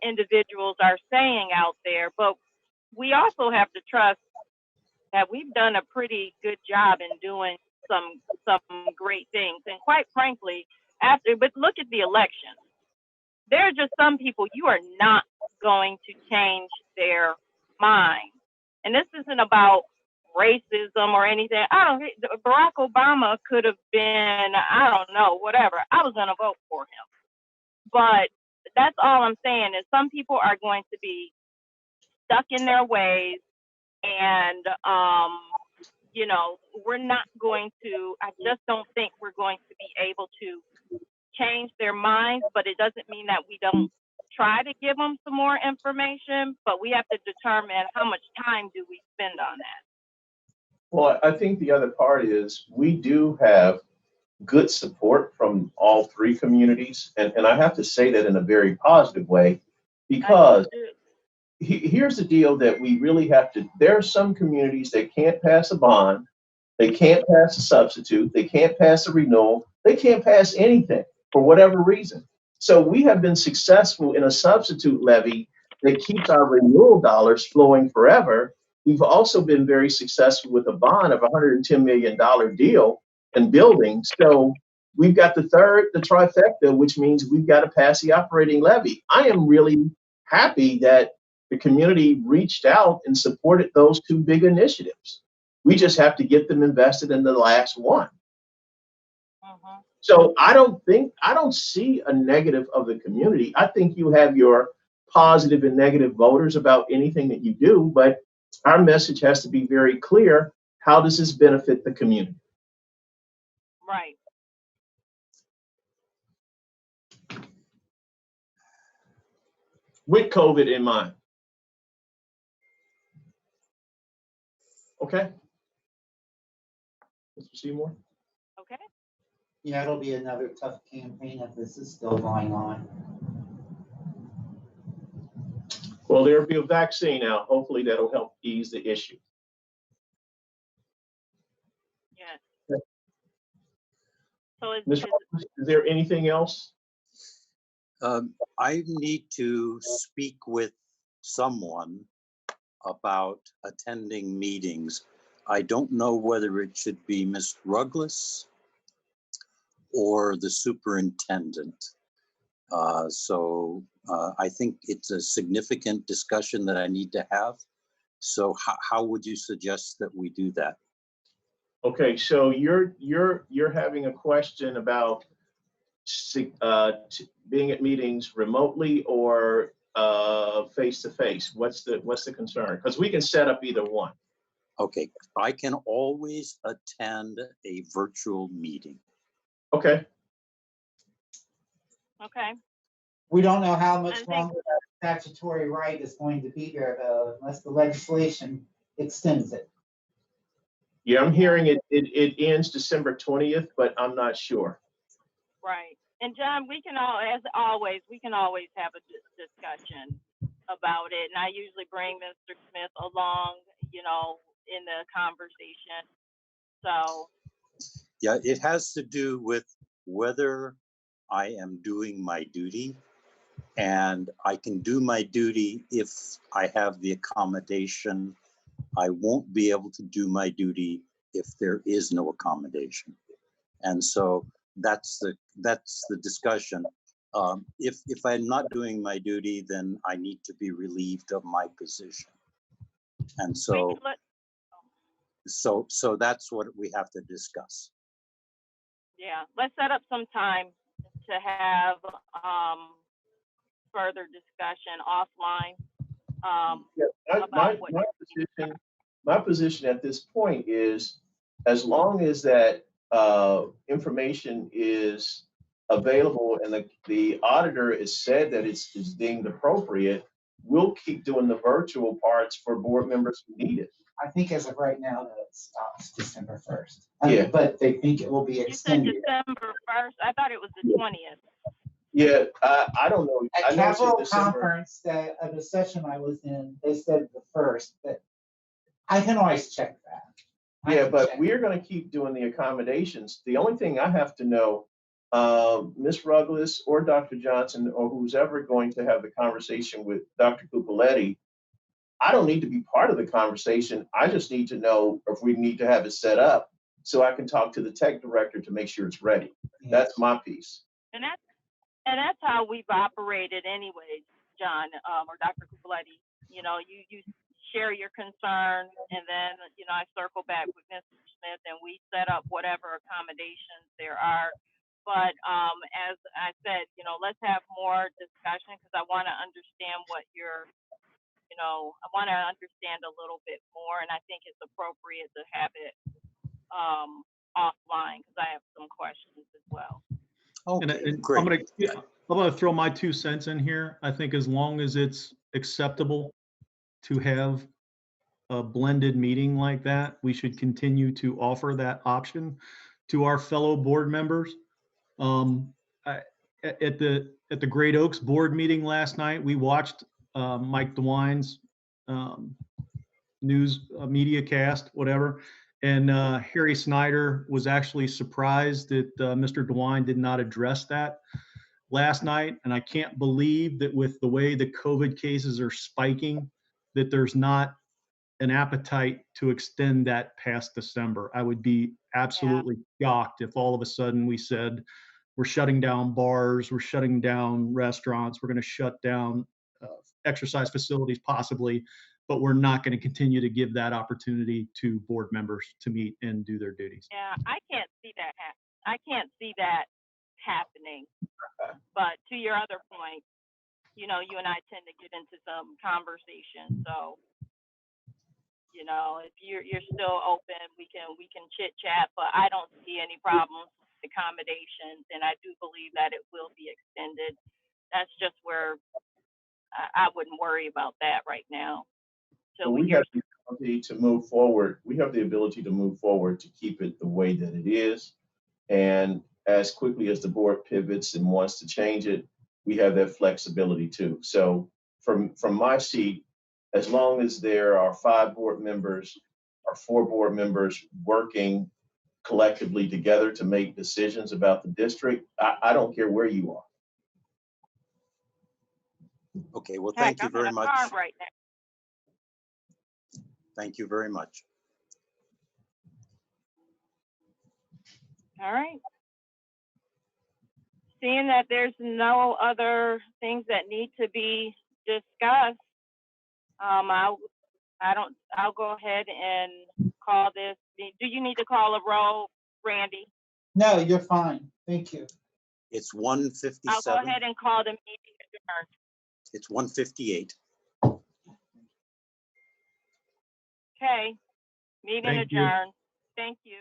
individuals are saying out there. But we also have to trust that we've done a pretty good job in doing some great things. And quite frankly, but look at the election. There are just some people you are not going to change their mind. And this isn't about racism or anything. Barack Obama could have been, I don't know, whatever. I was going to vote for him. But that's all I'm saying is some people are going to be stuck in their ways, and we're not going to, I just don't think we're going to be able to change their minds, but it doesn't mean that we don't try to give them some more information, but we have to determine how much time do we spend on that. Well, I think the other part is we do have good support from all three communities. And I have to say that in a very positive way, because here's the deal that we really have to, there are some communities that can't pass a bond, they can't pass a substitute, they can't pass a renewal, they can't pass anything for whatever reason. So we have been successful in a substitute levy that keeps our renewal dollars flowing forever. We've also been very successful with a bond of $110 million deal and building. So we've got the trifecta, which means we've got to pass the operating levy. I am really happy that the community reached out and supported those two big initiatives. We just have to get them invested in the last one. So I don't see a negative of the community. I think you have your positive and negative voters about anything that you do, but our message has to be very clear. How does this benefit the community? Right. With COVID in mind. Okay. Mr. Seymour? Okay. Yeah, it'll be another tough campaign if this is still going on. Well, there'll be a vaccine out. Hopefully that'll help ease the issue. Yes. Okay. So is there anything else? I need to speak with someone about attending meetings. I don't know whether it should be Ms. Ruggles or the superintendent. So I think it's a significant discussion that I need to have. So how would you suggest that we do that? Okay, so you're having a question about being at meetings remotely or face to face. What's the concern? Because we can set up either one. Okay, I can always attend a virtual meeting. Okay. Okay. We don't know how much longer that statutory right is going to be there, though, unless the legislation extends it. Yeah, I'm hearing it ends December 20th, but I'm not sure. Right. And John, as always, we can always have a discussion about it. And I usually bring Mr. Smith along, in the conversation. So. Yeah, it has to do with whether I am doing my duty, and I can do my duty if I have the accommodation. I won't be able to do my duty if there is no accommodation. And so that's the discussion. If I'm not doing my duty, then I need to be relieved of my position. And so that's what we have to discuss. Yeah, let's set up some time to have further discussion offline. My position at this point is, as long as that information is available and the auditor has said that it's deemed appropriate, we'll keep doing the virtual parts for board members who need it. I think as of right now that it stops December 1st. Yeah. But they think it will be extended. You said December 1st? I thought it was the 20th. Yeah, I don't know. At Capitol Conference, the session I was in, they said the 1st, but I can always check that. Yeah, but we're going to keep doing the accommodations. The only thing I have to know, Ms. Ruglis or Dr. Johnson or who's ever going to have the conversation with Dr. Cupoletti, I don't need to be part of the conversation. I just need to know if we need to have it set up so I can talk to the tech director to make sure it's ready. That's my piece. And that's how we've operated anyways, John, or Dr. Cupoletti. You know, you share your concern, and then, you know, I circle back with Mr. Smith and we set up whatever accommodations there are. But as I said, you know, let's have more discussion because I want to understand what you're, you know, I want to understand a little bit more, and I think it's appropriate to have it offline because I have some questions as well. Okay, And great. I'm gonna throw my 2 cents in here. I think as long as it's acceptable to have a blended meeting like that, we should continue to offer that option to our fellow board members. At the Great Oaks board meeting last night, we watched Mike DeWine's news media cast, whatever. And Harry Snyder was actually surprised that Mr. DeWine did not address that last night. And I can't believe that with the way the COVID cases are spiking, that there's not an appetite to extend that past December. I would be absolutely shocked if all of a sudden we said, we're shutting down bars, we're shutting down restaurants, we're going to shut down exercise facilities possibly, but we're not going to continue to give that opportunity to board members to meet and do their duties. Yeah, I can't see that I can't see that happening. But to your other point, you know, you and I tend to get into some conversation. So, you know, if you're still open, we can chit chat, but I don't see any problems with accommodations, and I do believe that it will be extended. That's just where I wouldn't worry about that right now. So we have the ability to move forward. We have the ability to move forward to keep it the way that it is. And as quickly as the board pivots and wants to change it, we have that flexibility too. So from my seat, as long as there are 5 board members or 4 board members working collectively together to make decisions about the district, I don't care where you are. Okay, well, thank you very much. Right now. Thank you very much. All right. Seeing that there's no other things that need to be discussed, I'll go ahead and call this. Do you need to call a roll, Randy? No, you're fine. Thank you. It's I'll go 1:57. ahead and call the meeting adjourned. It's 1:58. Okay, meeting Thank you. adjourned. Thank you.